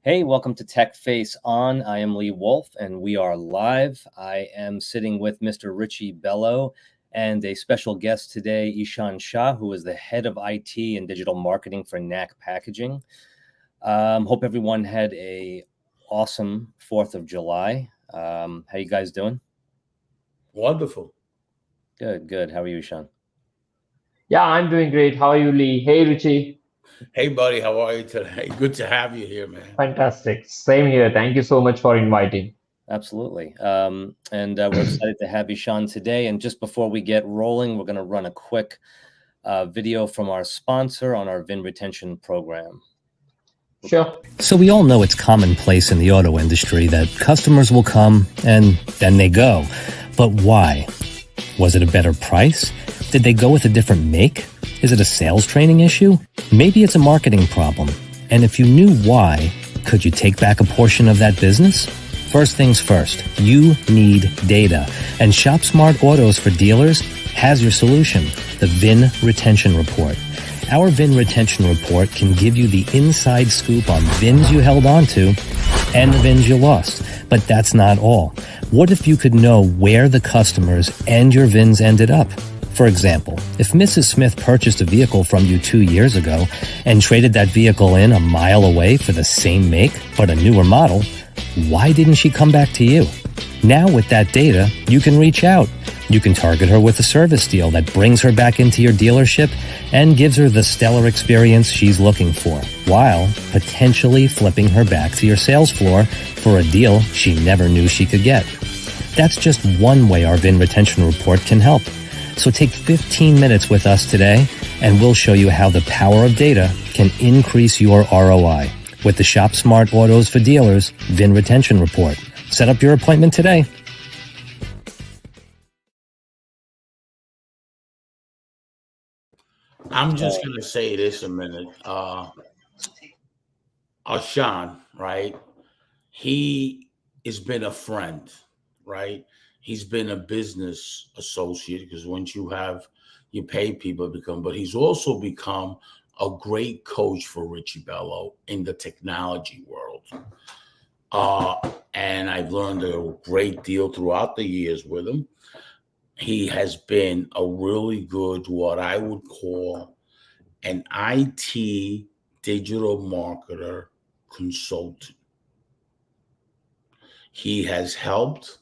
Hey, welcome to Tech Face On. I am Lee Wolf, and we are live. I am sitting with Mr. Richie Bello and a special guest today, Ishan Shah, who is the head of IT and digital marketing for NAC Packaging. Hope everyone had a awesome 4th of July. How you guys doing? Wonderful. Good. How are you, Ishan? Yeah, I'm doing great. How are you, Lee? Hey, Richie. Hey, buddy, how are you today? Good to have you here, man. Fantastic. Same here. Thank you so much for inviting. Absolutely. We're excited to have Ishan today. And just before we get rolling, we're going to run a quick video from our sponsor on our VIN retention program. Sure. So we all know it's commonplace in the auto industry that customers will come and then they go. But why? Was it a better price? Did they go with a different make? Is it a sales training issue? Maybe it's a marketing problem. And if you knew why, could you take back a portion of that business? First things first, you need data. And Shop Smart Autos for Dealers has your solution, the VIN Retention Report. Our VIN Retention Report can give you the inside scoop on VINs you held onto and the VINs you lost. But that's not all. What if you could know where the customers and your VINs ended up? For example, if Mrs. Smith purchased a vehicle from you 2 years ago and traded that vehicle in a mile away for the same make but a newer model, why didn't she come back to you? Now with that data, you can reach out. You can target her with a service deal that brings her back into your dealership and gives her the stellar experience she's looking for, while potentially flipping her back to your sales floor for a deal she never knew she could get. That's just one way our VIN Retention Report can help. So take 15 minutes with us today, and we'll show you how the power of data can increase your ROI with the Shop Smart Autos for Dealers VIN Retention Report. Set up your appointment today. I'm just going to say this a minute. Ishan, right? He has been a friend, right? He's been a business associate because once you pay people to become, but he's also become a great coach for Richie Bello in the technology world. And I've learned a great deal throughout the years with him. He has been a really good, what I would call an IT digital marketer consultant. He has helped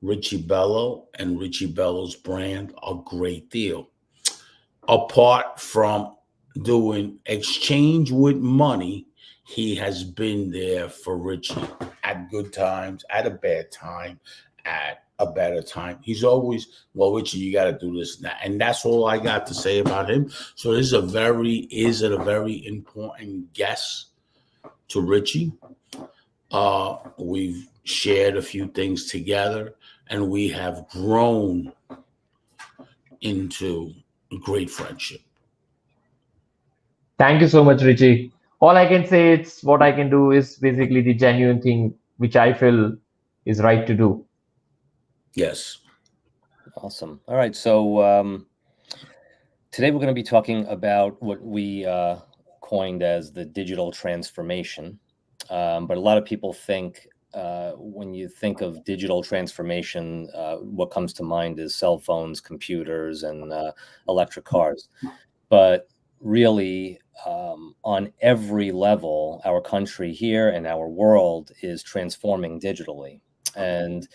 Richie Bello and Richie Bello's brand a great deal. Apart from doing exchange with money, he has been there for Richie at good times, at a bad time, at a better time. He's always, well, Richie, you got to do this and that. And that's all I got to say about him. So this is a very important guest to Richie. We've shared a few things together, and we have grown into a great friendship. Thank you so much, Richie. All I can say it's what I can do is basically the genuine thing which I feel is right to do. Yes. Awesome. All right. So today we're going to be talking about what we coined as the digital transformation. But a lot of people think when you think of digital transformation, what comes to mind is cell phones, computers, and electric cars. But really, on every level, our country here and our world is transforming digitally. And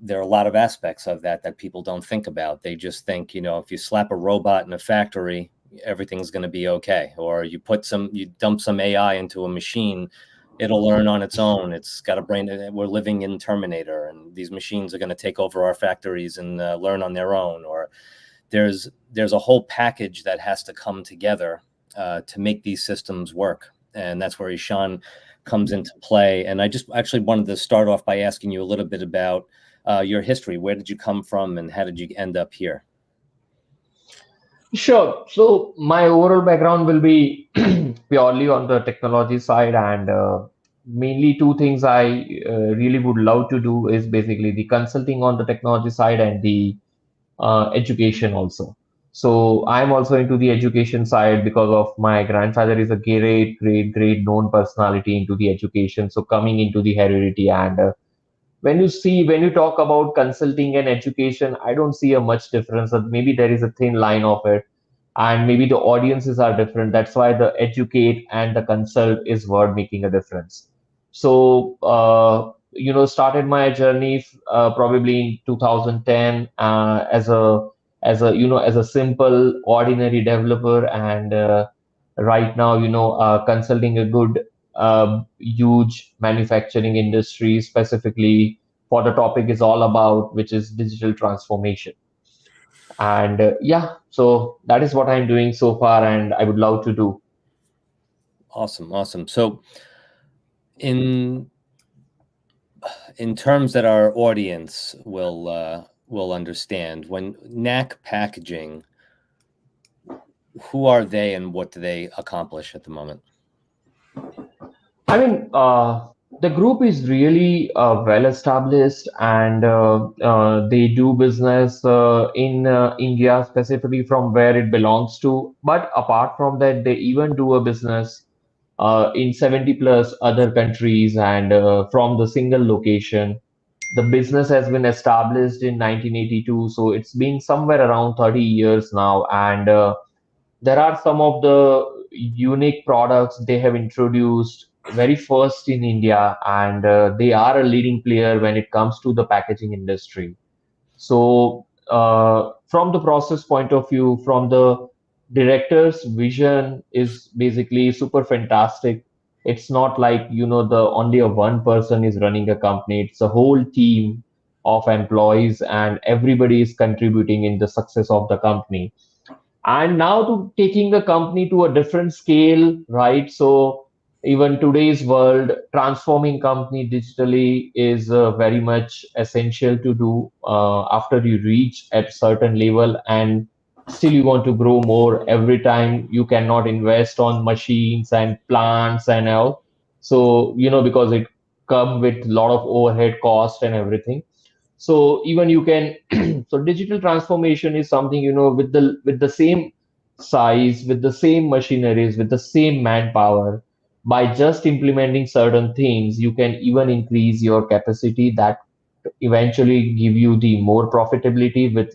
there are a lot of aspects of that people don't think about. They just think, if you slap a robot in a factory, everything's going to be okay. Or you dump some AI into a machine, it'll learn on its own. It's got a brain. We're living in Terminator, and these machines are going to take over our factories and learn on their own. Or there's a whole package that has to come together to make these systems work. And that's where Ishan comes into play. And I just actually wanted to start off by asking you a little bit about your history. Where did you come from and how did you end up here? Sure. So my overall background will be purely on the technology side, and mainly two things I really would love to do is basically the consulting on the technology side and the education also. So I'm also into the education side because of my grandfather is a great known personality into the education. So coming into the heredity and when you talk about consulting and education, I don't see a much difference. Maybe there is a thin line of it, and maybe the audiences are different. That's why the educate and the consult is word making a difference. So started my journey probably in 2010 as a simple ordinary developer, and right now consulting a good huge manufacturing industry specifically for the topic is all about, which is digital transformation. And yeah, so that is what I'm doing so far, and I would love to do. Awesome, awesome. So in terms that our audience will understand, when NAC Packaging, who are they and what do they accomplish at the moment? I mean, the group is really well established, and they do business in India, specifically from where it belongs to. But apart from that, they even do a business in 70 plus other countries and from the single location. The business has been established in 1982, so it's been somewhere around 30 years now, and there are some of the unique products they have introduced very first in India, and they are a leading player when it comes to the packaging industry. So, from the process point of view, from the director's vision is basically super fantastic. It's not like, the only a one person is running a company. It's a whole team of employees and everybody is contributing in the success of the company. And now to taking the company to a different scale, right? So even today's world, transforming company digitally is very much essential to do after you reach at certain level, and still you want to grow more every time. You cannot invest on machines and plants and all. So, because it come with a lot of overhead cost and everything. So even you can so digital transformation is something, with the same size, with the same machineries, with the same manpower. By just implementing certain things, you can even increase your capacity that eventually give you the more profitability with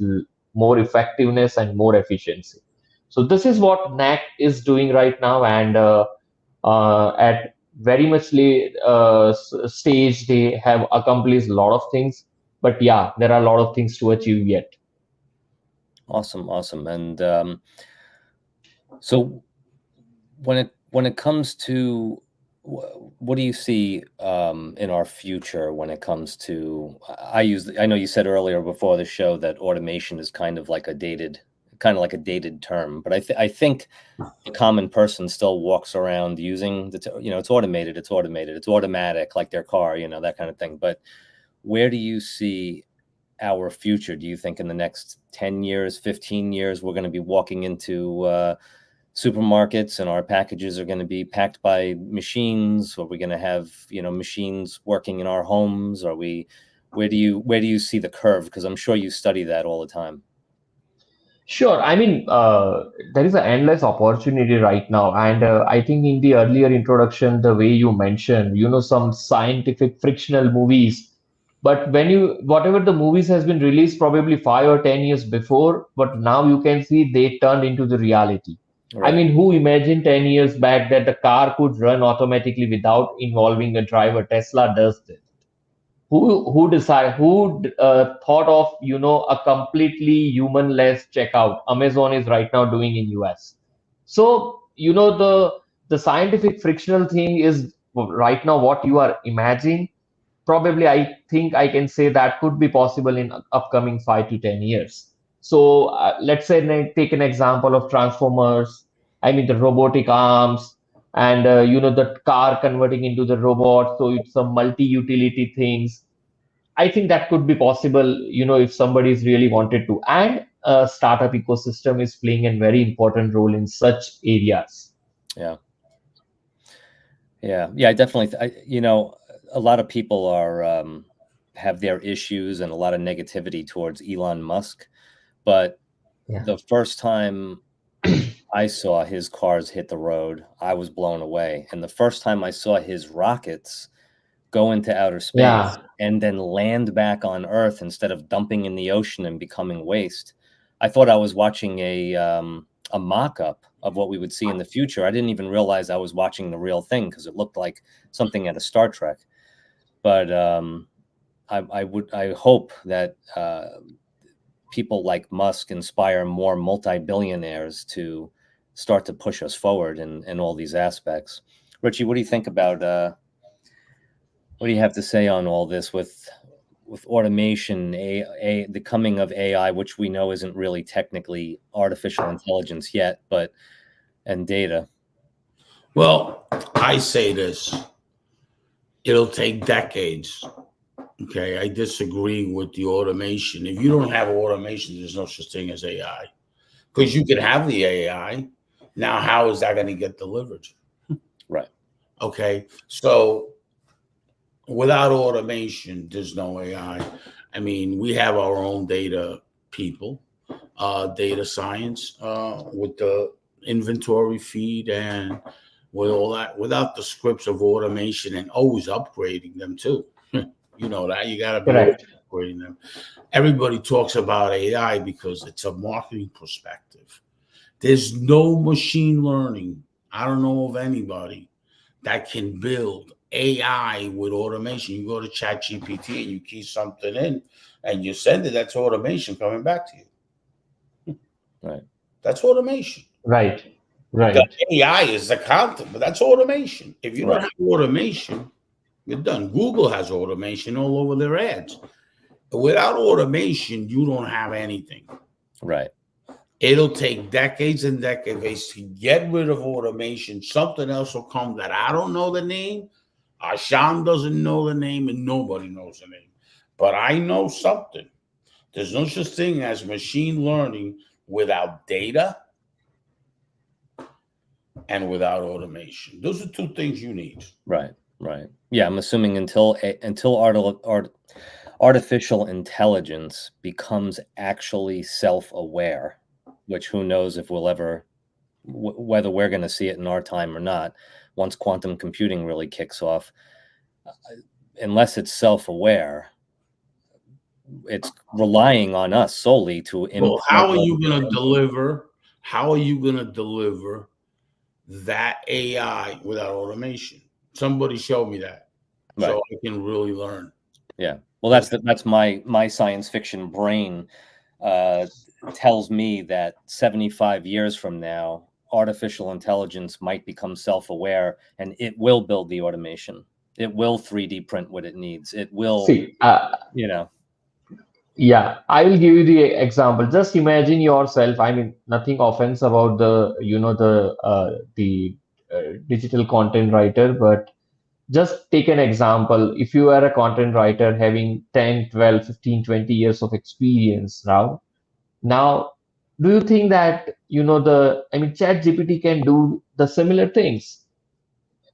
more effectiveness and more efficiency. So this is what NAC is doing right now, and at very much late stage, they have accomplished a lot of things. But yeah, there are a lot of things to achieve yet. Awesome, awesome. And so when it comes to what do you see in our future when it comes to I know you said earlier before the show that automation is kind of like a dated term, but I think the common person still walks around using it's automated, it's automatic, like their car, that kind of thing. But where do you see our future? Do you think in the next 10 years, 15 years, we're going to be walking into supermarkets and our packages are going to be packed by machines? Or are we going to have, machines working in our homes? Where do you see the curve? Because I'm sure you study that all the time. Sure. I mean, there is an endless opportunity right now. And I think in the earlier introduction, the way you mentioned, some scientific frictional movies. But whatever the movies has been released probably 5 or 10 years before, but now you can see they turned into the reality. I Right. mean, who imagined 10 years back that the car could run automatically without involving a driver? Tesla does this. Who thought of a completely humanless checkout? Amazon is right now doing in US. So the scientific frictional thing is right now what you are imagining. Probably I think I can say that could be possible in upcoming 5 to 10 years. So let's say take an example of transformers. I mean the robotic arms, and the car converting into the robot, so it's a multi-utility things. I think that could be possible, if somebody's really wanted to. And startup ecosystem is playing a very important role in such areas. Yeah. Yeah. I definitely, a lot of people have their issues and a lot of negativity towards Elon Musk, but Yeah. the first time I saw his cars hit the road, I was blown away. And the first time I saw his rockets go into outer space Yeah. and then land back on Earth instead of dumping in the ocean and becoming waste, I thought I was watching a mock-up of what we would see in the future. I didn't even realize I was watching the real thing because it looked like something out of Star Trek. But I hope that people like Musk inspire more multi-billionaires to start to push us forward in all these aspects. Richie, what do you think about what do you have to say on all this with automation, the coming of AI, which we know isn't really technically artificial intelligence yet, but and data? Well, I say this. It'll take decades. Okay, I disagree with the automation. If you don't have automation, there's no such thing as AI. Because you could have the AI. Now, how is that going to get delivered? Right. Okay, so without automation, there's no AI. I mean, we have our own data people, data science with the inventory feed and with all that. Without the scripts of automation and always upgrading them too. You know that you got to be always Correct. upgrading them. Everybody talks about AI because it's a marketing perspective. There's no machine learning. I don't know of anybody that can build AI with automation. You go to ChatGPT and you key something in and you send it, that's automation coming back to you. Right. That's automation. Right. The Right. AI is the content, but that's automation. If you don't Right. have automation, you're done. Google has automation all over their ads. Without automation, you don't have anything. Right. It'll take decades and decades to get rid of automation. Something else will come that I don't know the name. Ishan doesn't know the name, and nobody knows the name. But I know something. There's no such thing as machine learning without data and without automation. Those are two things you need. Right. Right. Yeah, I'm assuming until artificial intelligence becomes actually self-aware, which who knows if we'll ever whether we're going to see it in our time or not. Once quantum computing really kicks off, unless it's self-aware, it's relying on us solely to Well, implement how are all you the going to information. deliver? How are you going to deliver that AI without automation? Somebody show me that, Right. so I can really learn. Yeah. Well, that's my science fiction brain tells me that 75 years from now, artificial intelligence might become self-aware and it will build the automation. It will 3D print what it needs. It will, See, you know, yeah, I will give you the example. Just imagine yourself. I mean, nothing offense about the digital content writer, but just take an example. If you are a content writer having 10, 12, 15, 20 years of experience now, do you think that, I mean, ChatGPT can do the similar things?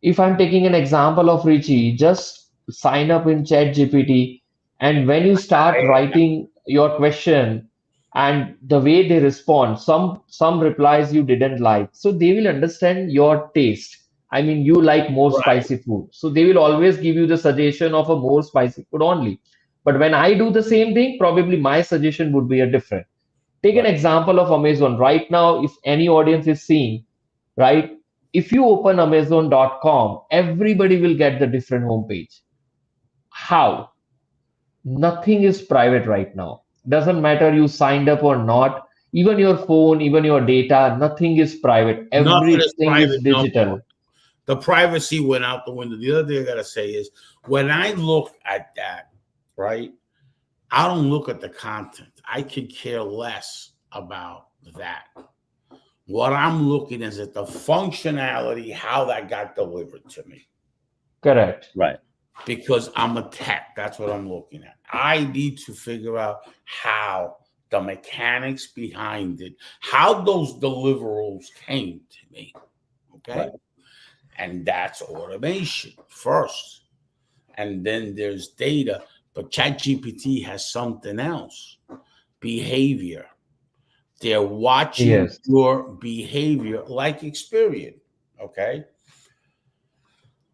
If I'm taking an example of Richie, just sign up in ChatGPT, and when you start writing your question and the way they respond, some replies you didn't like, so they will understand your taste. I mean, you like more Right, spicy food, so they will always give you the suggestion of a more spicy food only. But when I do the same thing, probably my suggestion would be a different. Take an right. example of Amazon. Right now, if any audience is seeing, right? If you open Amazon.com, everybody will get the different homepage. How? Nothing is private right now. Doesn't matter you signed up or not. Even your phone, even your data, nothing is private. Nothing is Everything is private no more. digital. The privacy went out the window. The other thing I gotta say is when I look at that, right? I don't look at the content. I could care less about that. What I'm looking is at the functionality, how that got delivered to me. Correct. right. Because I'm a tech. That's what I'm looking at. I need to figure out how the mechanics behind it, how those deliverables came to me. Okay. Right. And that's automation first. And then there's data. But ChatGPT has something else, behavior. They're watching Yes. your behavior like Experian. Okay.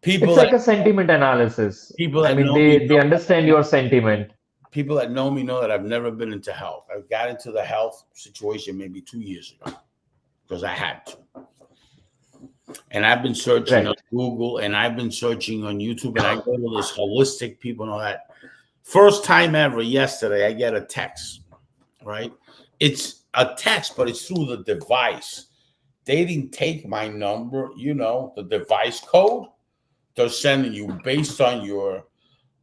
People It's that like a sentiment analysis. people I that mean, know me they understand your sentiment. people that know me know that I've never been into health. I got into the health situation maybe 2 years ago because I had to. And I've been searching on Right. Google and I've been searching on YouTube and I go to this holistic people and all that. First time ever yesterday, I get a text, right? It's a text, but it's through the device. They didn't take my number, the device code. They're sending you based on your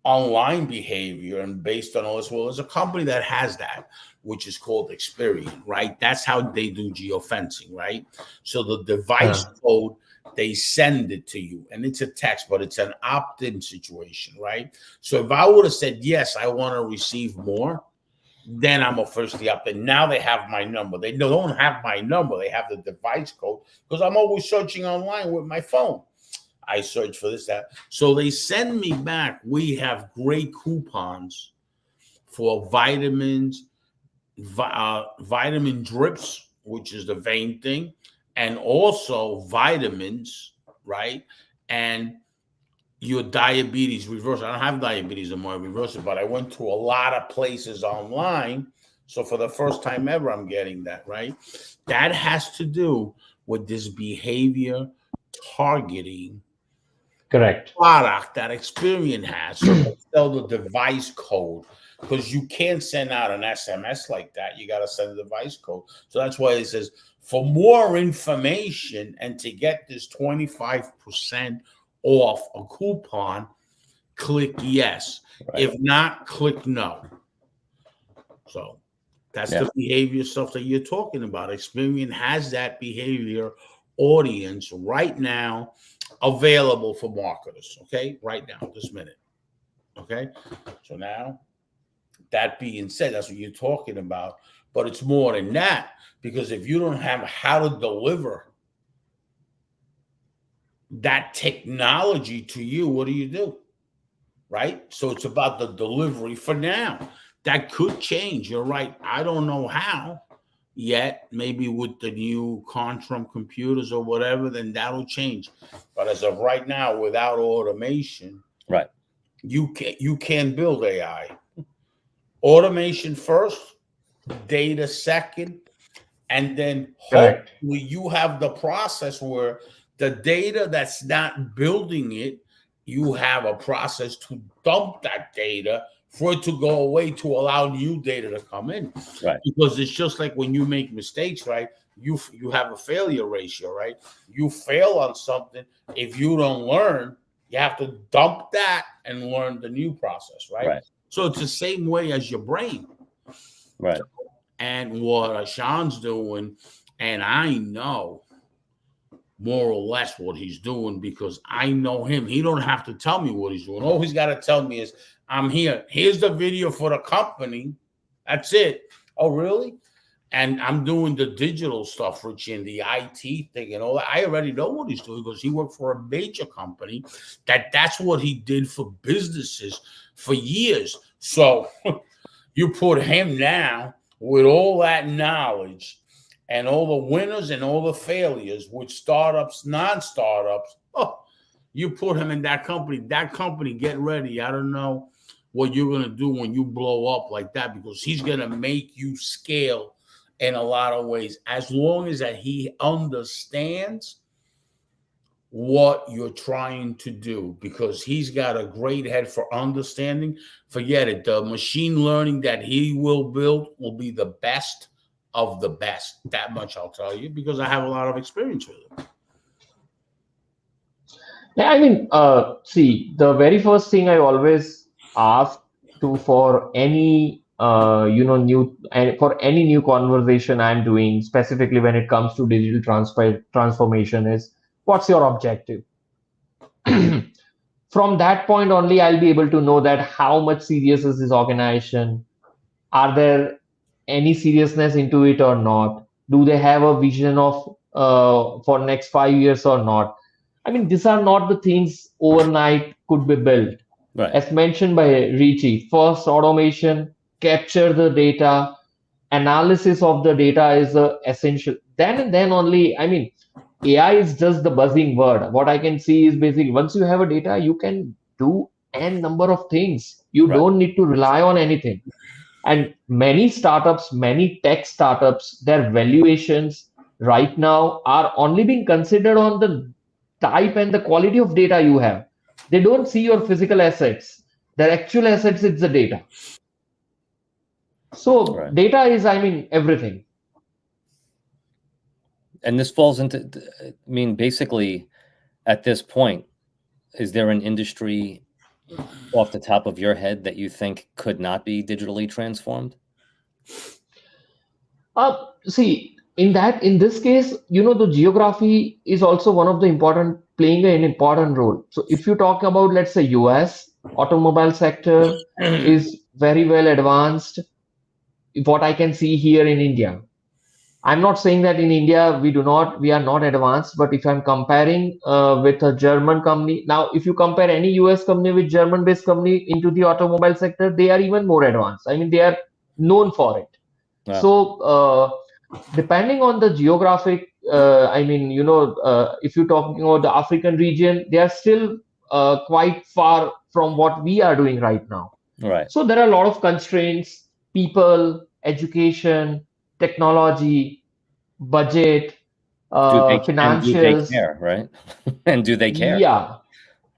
online behavior and based on all this. Well, there's a company that has that, which is called Experian, right? That's how they do geofencing, right? So the device Uh, code, they send it to you and it's a text, but it's an opt-in situation, right? So if I would have said, yes, I want to receive more, then I'm officially up. And now they have my number. They don't have my number. They have the device code because I'm always searching online with my phone. I search for this, that. So they send me back. We have great coupons for vitamins, vitamin drips, which is the vein thing, and also vitamins, right? And your diabetes reverse. I don't have diabetes anymore, I reverse it, but I went to a lot of places online. So for the first time ever, I'm getting that, right? That has to do with this behavior targeting Correct. product that Experian has. So they sell the device code because you can't send out an SMS like that. You got to send the device code. So that's why it says for more information and to get this 25% off a coupon, click yes. Right. If not, click no. So that's Yeah. the behavior stuff that you're talking about. Experian has that behavior audience right now available for marketers. Okay, right now, this minute. Okay, so now that being said, that's what you're talking about. But it's more than that because if you don't have how to deliver that technology to you, what do? Right? So it's about the delivery for now. That could change. You're right. I don't know how yet. Maybe with the new Quantum computers or whatever, then that'll change. But as of right now, without automation, Right. you can build AI. Automation first, data second, and then Correct. hopefully you have the process where the data that's not building it, you have a process to dump that data for it to go away to allow new data to come in. Right. Because it's just like when you make mistakes, right? You have a failure ratio, right? You fail on something. If you don't learn, you have to dump that and learn the new process, right? Right. So it's the same way as your brain. Right. And what Ishan's doing, and I know more or less what he's doing because I know him. He don't have to tell me what he's doing. All he's got to tell me is, I'm here. Here's the video for the company. That's it. Oh, really? And I'm doing the digital stuff, Richie, and the IT thing and all that. I already know what he's doing because he worked for a major company that's what he did for businesses for years. So you put him now with all that knowledge and all the winners and all the failures with startups, non-startups. Oh, you put him in that company. That company, get ready. I don't know what you're going to do when you blow up like that because he's going to make you scale in a lot of ways as long as that he understands what you're trying to do because he's got a great head for understanding. Forget it. The machine learning that he will build will be the best of the best. That much I'll tell you because I have a lot of experience with it. Yeah, I mean, see, the very first thing I always ask to for any new and for any new conversation I'm doing, specifically when it comes to digital transformation, is what's your objective? From that point only, I'll be able to know that how much serious is this organization? Are there any seriousness into it or not? Do they have a vision of for next 5 years or not? I mean, these are not the things overnight could be built. Right. As mentioned by Richie, first automation, capture the data, analysis of the data is essential. Then and then only, I mean, AI is just the buzzing word. What I can see is basically once you have a data, you can do n number of things. You Right. don't need to rely on anything. And many startups, many tech startups, their valuations right now are only being considered on the type and the quality of data you have. They don't see your physical assets. Their actual assets is the data. So Right. data is, I mean, everything. And this falls into, I mean, basically, at this point, is there an industry off the top of your head that you think could not be digitally transformed? See, in this case, the geography is also one of the important playing an important role. So if you talk about, let's say, US automobile sector is very well advanced. What I can see here in India, I'm not saying that in India we are not advanced, but if I'm comparing with a German company, now if you compare any US company with German-based company into the automobile sector, they are even more advanced. I mean, they are known for it. Wow. So depending on the geographic, I mean, if you're talking about the African region, they are still quite far from what we are doing right now. Right. So there are a lot of constraints, people, education, technology, budget, Do they financials. care, right? And do they care, Yeah,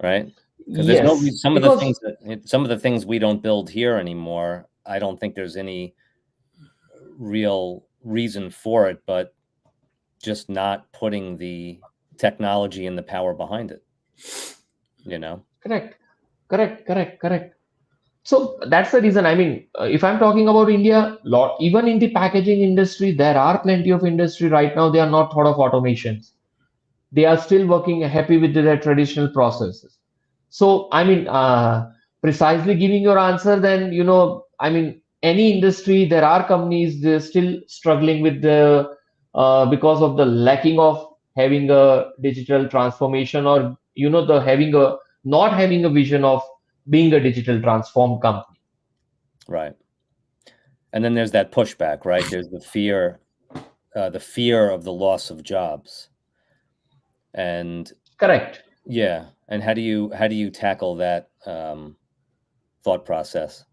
right? Because there's no yes, some of the because things some of the things we don't build here anymore. I don't think there's any real reason for it, but just not putting the technology and the power behind it. correct, correct. So that's the reason. I mean, if I'm talking about India, even in the packaging industry, there are plenty of industry right now. They are not thought of automations. They are still working happy with their traditional processes. So, I mean, precisely giving your answer, then, I mean, any industry, there are companies, they're still struggling with because of the lacking of having a digital transformation or, the not having a vision of being a digital transformed company. Right. And then there's that pushback, right? There's the fear of the loss of jobs. And Correct. yeah, and how do you tackle that thought process?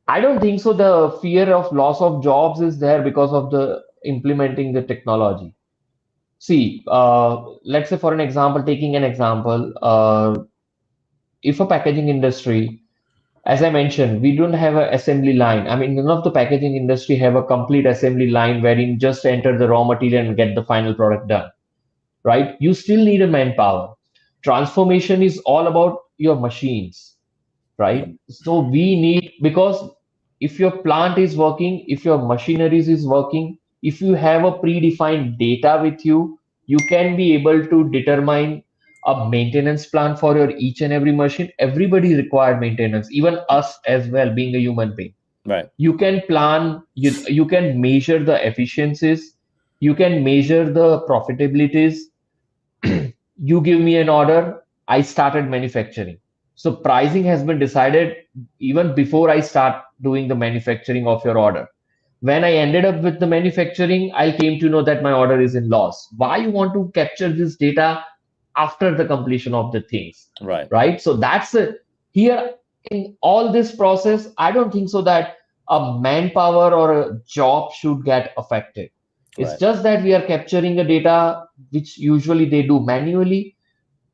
I don't think so. The fear of loss of jobs is there because of the implementing the technology. See, let's say for an example, taking an example, if a packaging industry, as I mentioned, we don't have an assembly line. I mean, none of the packaging industry have a complete assembly line wherein just enter the raw material and get the final product done, right? You still need a manpower. Transformation is all about your machines, right? Mhm. So we need, because if your plant is working, if your machineries is working, if you have a predefined data with you, you can be able to determine a maintenance plan for your each and every machine. Everybody require maintenance, even us as well, being a human being. Right. You can plan, you can measure the efficiencies, you can measure the profitabilities. You give me an order, I started manufacturing. So pricing has been decided even before I start doing the manufacturing of your order. When I ended up with the manufacturing, I came to know that my order is in loss. Why you want to capture this data after the completion of the things, Right. right? So that's here in all this process. I don't think so that a manpower or a job should get affected. It's Right. just that we are capturing the data, which usually they do manually.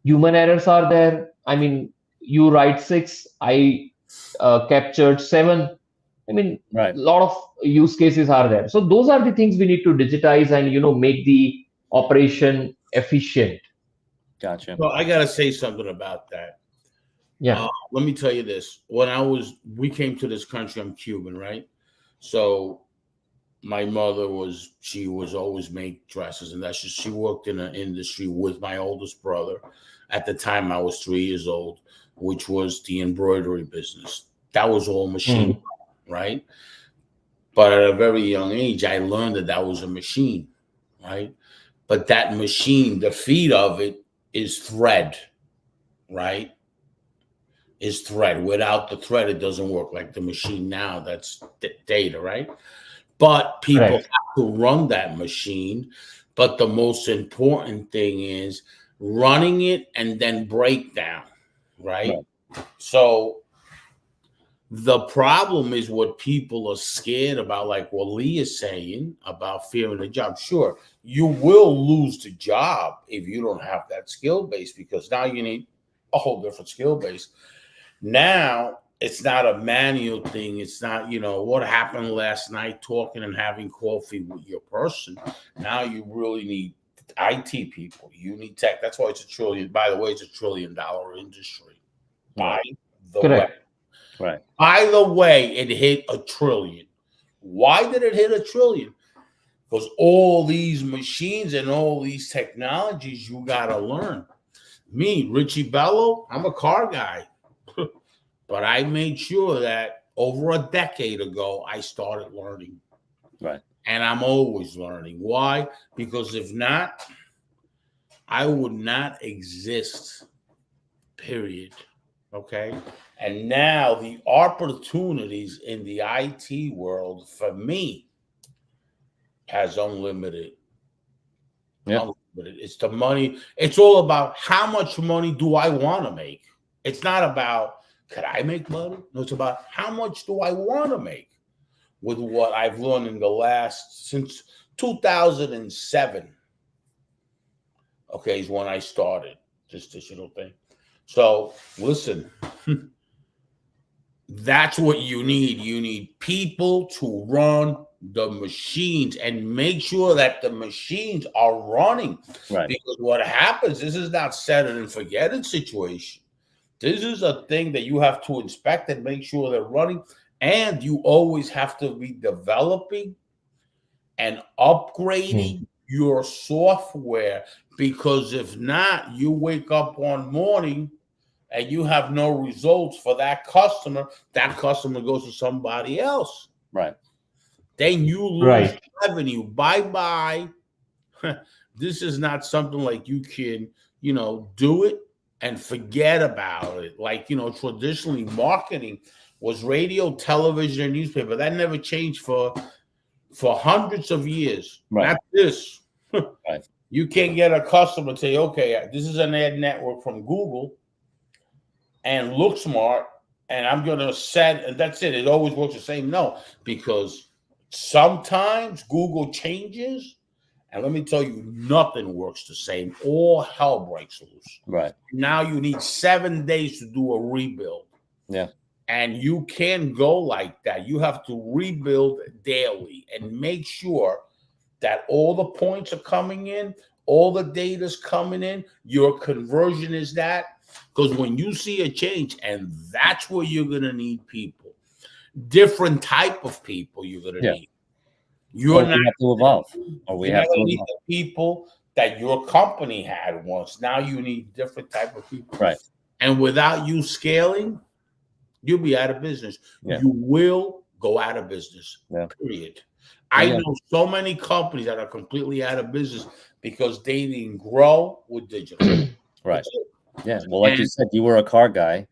Human errors are there. I mean, you write six, I captured seven. I mean, Right. a lot of use cases are there. So those are the things we need to digitize and make the operation efficient. Gotcha. So I got to say something about that. Yeah. Let me tell you this. We came to this country, I'm Cuban, right? So my mother she was always make dresses, and that's just, she worked in an industry with my oldest brother. At the time, I was 3 years old, which was the embroidery business. That was all machine, Mm. right? But at a very young age, I learned that that was a machine, right? But that machine, the feed of it is thread, right? is thread. Without the thread, it doesn't work. Like the machine now, that's data, right? But people Correct. have to run that machine. But the most important thing is running it and then breakdown, right? So the problem is what people are scared about, like what Lee is saying about fearing the job. Sure, you will lose the job if you don't have that skill base, because now you need a whole different skill base. Now it's not a manual thing. It's not, what happened last night, talking and having coffee with your person. Now you really need IT people. You need tech. That's why it's a trillion. By the way, it's $1 trillion industry. By the way. Correct. Right. By the way, it hit $1 trillion. Why did it hit $1 trillion? Because all these machines and all these technologies you got to learn. Me, Richie Bello, I'm a car guy. But I made sure that over a decade ago, I started learning. Right. And I'm always learning. Why? Because if not, I would not exist, period. Okay? And now the opportunities in the IT world for me has unlimited. Yeah. Unlimited. It's the money. It's all about how much money do I want to make. It's not about could I make money? No, it's about how much do I want to make with what I've learned in the last, since 2007. Okay, is when I started this digital thing. So listen, that's what you need. You need people to run the machines and make sure that the machines are running. Right. Because what happens, this is not set it and forget it situation. This is a thing that you have to inspect and make sure they're running. And you always have to be developing and upgrading your software. Because if not, you wake up one morning and you have no results for that customer goes to somebody else. Right. Then you lose revenue. Bye-bye. This is not something like you can, do it and forget about it. Like, traditionally marketing was radio, television, and newspaper. That never changed for hundreds of years. Right. Not this. Right. You can't get a customer to say, okay, this is an ad network from Google and look smart, and I'm going to set, and that's it. It always works the same. No, because sometimes Google changes. And let me tell you, nothing works the same. All hell breaks loose. Right. Now you need 7 days to do a rebuild. Yeah. And you can't go like that. You have to rebuild daily and make sure that all the points are coming in, all the data's coming in, your conversion is that. Because when you see a change, and that's where you're going to need people. Different type of people you're going to need. You're not have to evolve. Or we have to need the people that your company had once. Now you need different type of people. Right. And without you scaling, you'll be out of business. Yeah. You will go out of business. Yeah. Period. I know so many companies that are completely out of business because they didn't grow with digital. Right. Yeah. Well, like you said, you were a car guy.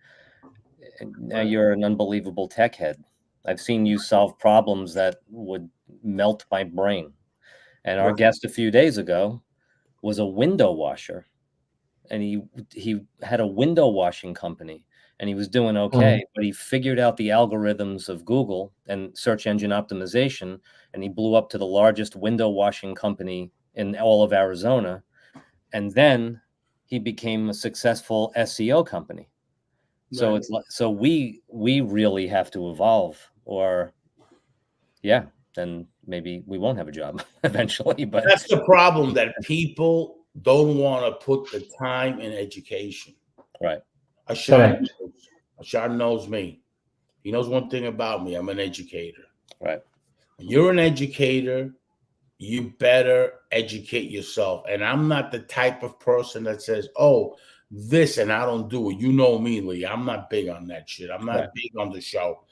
And now you're an unbelievable tech head. I've seen you solve problems that would melt my brain. And our guest a few days ago was a window washer, and he had a window washing company, and he was doing okay, but he figured out the algorithms of Google and search engine optimization, and he blew up to the largest window washing company in all of Arizona. And then he became a successful SEO company. So it's like, so we really have to evolve, or then maybe we won't have a job eventually. But that's the problem, that people don't want to put the time in education. Right. Ishan knows me. He knows one thing about me. I'm an educator. Right. When you're an educator, you better educate yourself. And I'm not the type of person that says, oh, this, and I don't do it. You know me, Lee. I'm not big on that shit. I'm not big on the show.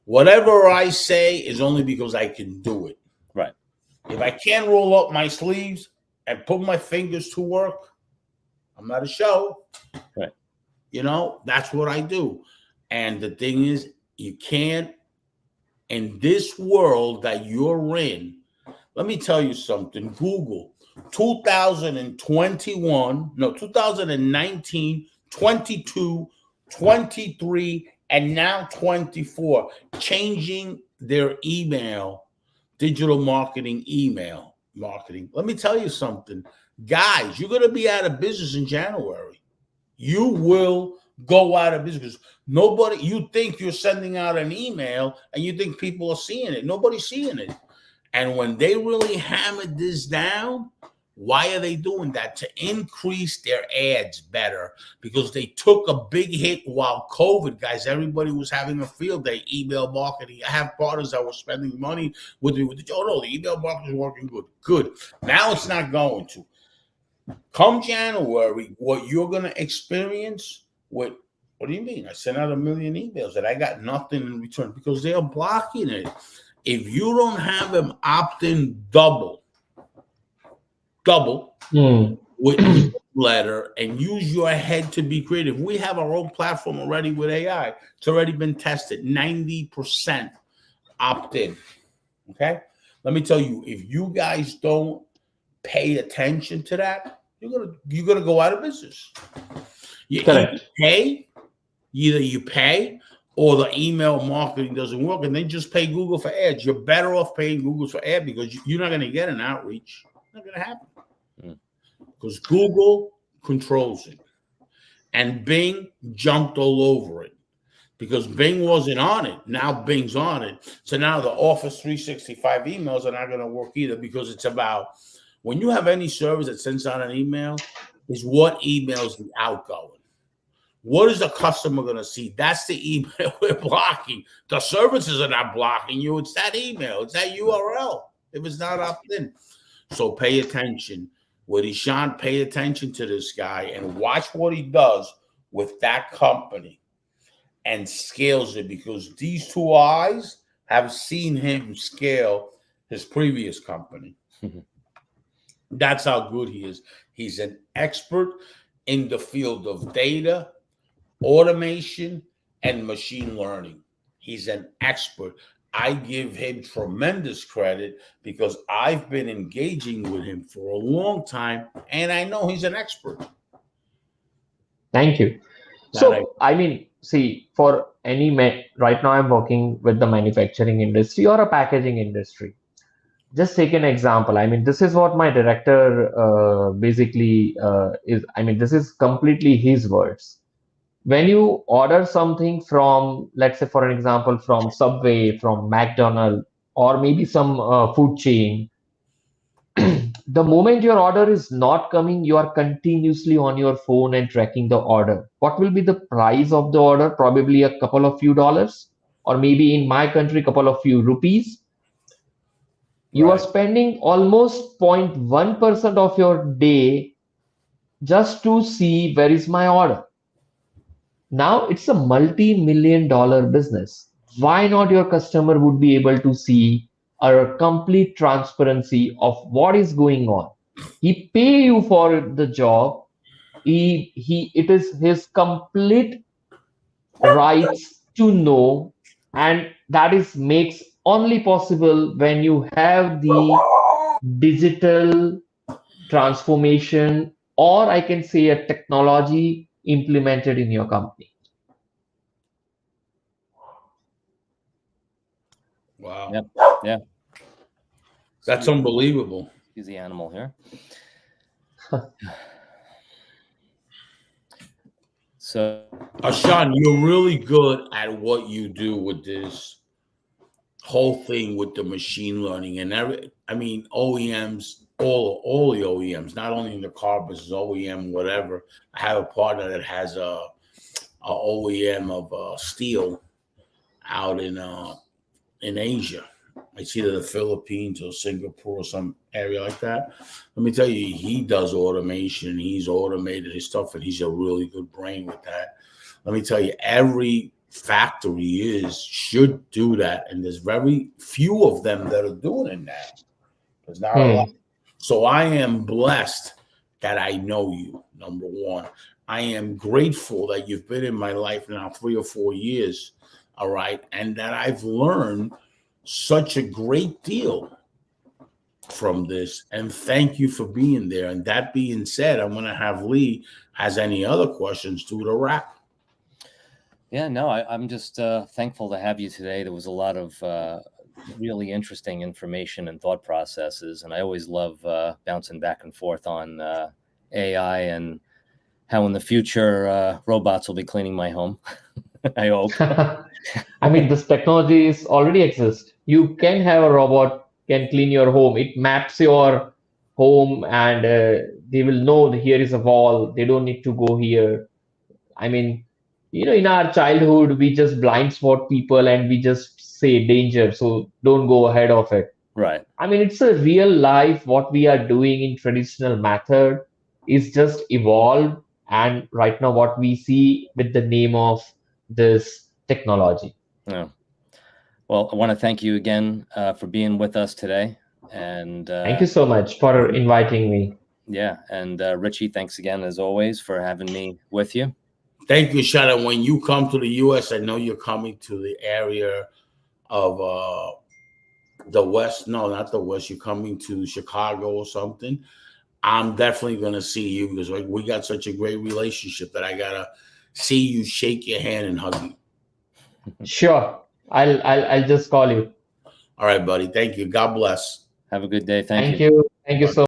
Whatever I say is only because I can do it. Right. If I can't roll up my sleeves and put my fingers to work, I'm not a show. Right. That's what I do. And the thing is, you can't, in this world that you're in, let me tell you something. Google 2021, no, 2019, 22, 23, and now 24, changing their email, digital marketing, email marketing. Let me tell you something. Guys, you're going to be out of business in January. You will go out of business. Nobody, you think you're sending out an email and you think people are seeing it. Nobody's seeing it. And when they really hammered this down, why are they doing that? To increase their ads better, because they took a big hit while COVID, guys. Everybody was having a field day, email marketing. I have partners that were spending money with me. Oh, no, the email marketing is working good. Good. Now it's not going to. Come January, what you're going to experience with, what do you mean? I sent out 1 million emails and I got nothing in return because they are blocking it. If you don't have them opt in double with newsletter and use your head to be creative. We have our own platform already with AI. It's already been tested. 90% opt in. Okay. Let me tell you, if you guys don't pay attention to that, you're gonna go out of business. Correct. Either you pay or the email marketing doesn't work, and then just pay Google for ads. You're better off paying Google for ads because you're not going to get an outreach. It's not going to happen because Google controls it, and Bing jumped all over it because Bing wasn't on it. Now Bing's on it. So now the Office 365 emails are not going to work either, because it's about, when you have any service that sends out an email, is what emails the outgoing. What is the customer going to see? That's the email we're blocking. The services are not blocking you. It's that email. It's that URL. If it's not opt in. So pay attention. With Ishan, pay attention to this guy and watch what he does with that company and scales it, because these two eyes have seen him scale his previous company. That's how good he is. He's an expert in the field of data, automation, and machine learning. He's an expert. I give him tremendous credit because I've been engaging with him for a long time, and I know he's an expert. Thank you. So, I mean, see, for any right now, I'm working with the manufacturing industry or a packaging industry. Just take an example. I mean, this is what my director basically is. I mean, this is completely his words. When you order something from, let's say, for an example, from Subway, from McDonald's, or maybe some food chain, the moment your order is not coming, you are continuously on your phone and tracking the order. What will be the price of the order? Probably a couple of few dollars, or maybe in my country, couple of few rupees. You are spending almost 0.1% of your day just to see where is my order. Now it's a multi-million-dollar business. Why not your customer would be able to see a complete transparency of what is going on? He pay you for the job. It is his complete rights to know, and that is makes only possible when you have the digital transformation, or I can say a technology implemented in your company. Wow. Yep. Yeah. That's unbelievable. He's the animal here. So, Ishan, you're really good at what you do with this whole thing with the machine learning and OEMs, all the OEMs, not only in the car business, OEM, whatever. I have a partner that has a OEM of steel out in Asia. It's either the Philippines or Singapore or some area like that. Let me tell you, he does automation. He's automated his stuff, and he's a really good brain with that. Let me tell you, every factory should do that, and there's very few of them that are doing it now. There's not a lot. So I am blessed that I know you, number one. I am grateful that you've been in my life now 3 or 4 years, all right, and that I've learned such a great deal from this. And thank you for being there. And that being said, I'm going to have Lee has any other questions to the wrap. Yeah, no, I'm just thankful to have you today. There was a lot of really interesting information and thought processes, and I always love bouncing back and forth on AI and how in the future robots will be cleaning my home. I hope. I mean, this technology is already exists. You can have a robot can clean your home. It maps your home and they will know that here is a wall. They don't need to go here. I mean, in our childhood, we just blind spot people and we just say danger, so don't go ahead of it. Right. I mean, it's a real life. What we are doing in traditional method is just evolved, and right now, what we see with the name of this technology. Yeah. Well, I want to thank you again for being with us today. And Thank you so much for inviting me. yeah, and Richie, thanks again as always for having me with you. Thank you, Shah. When you come to the U.S., I know you're coming to the area of the West. No, not the West. You're coming to Chicago or something. I'm definitely going to see you because we got such a great relationship that I got to see you, shake your hand, and hug you. Sure, I'll just call you. All right, buddy. Thank you. God bless. Have a good day. Thank you. Thank you so